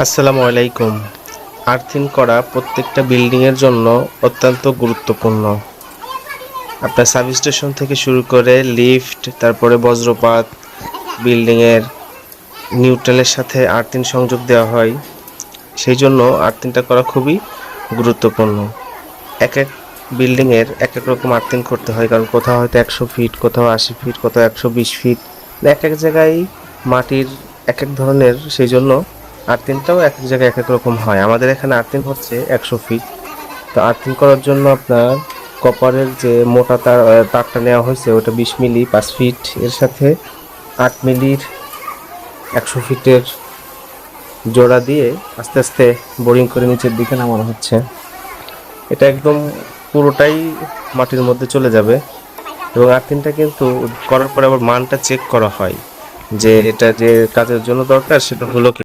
আসসালামু আলাইকুম। আর্থিং করা প্রত্যেকটা বিল্ডিং এর জন্য অত্যন্ত গুরুত্বপূর্ণ। আপনার সাবস্টেশন থেকে শুরু করে লিফট, তারপরে বজ্রপাত, বিল্ডিং এর নিউট্রালের সাথে আর্থিং সংযোগ দেওয়া হয়। সেই জন্য আর্থিংটা করা খুবই গুরুত্বপূর্ণ। এক এক বিল্ডিং এর এক এক রকম আর্থিং করতে হয়, কারণ কোথাও হয়তো 100 ফিট, কোথাও 80 ফিট, কোথাও 120 ফিট। এক এক জায়গায় মাটির এক এক ধরনের, সেই জন্য আর্থিংটাও এক এক জায়গায় এক এক রকম হয়। আমাদের এখানে আর্থিং হচ্ছে 100 ফিট। তো আর্থিং করার জন্য আপনার কপারের যে মোটা তারটা নেওয়া হয়েছে ওটা 20 মিলি 5 ফিট, এর সাথে 8 মিলির 100 ফিটের জোড়া দিয়ে আস্তে আস্তে বোরিং করে নিচের দিকে নামানো হচ্ছে। এটা একদম পুরোটাই মাটির মধ্যে চলে যাবে। এবং আর্থিংটা কিন্তু করার পরে আবার মানটা চেক করা হয় যে এটা যে কাজের জন্য দরকার সেটা হলো কি।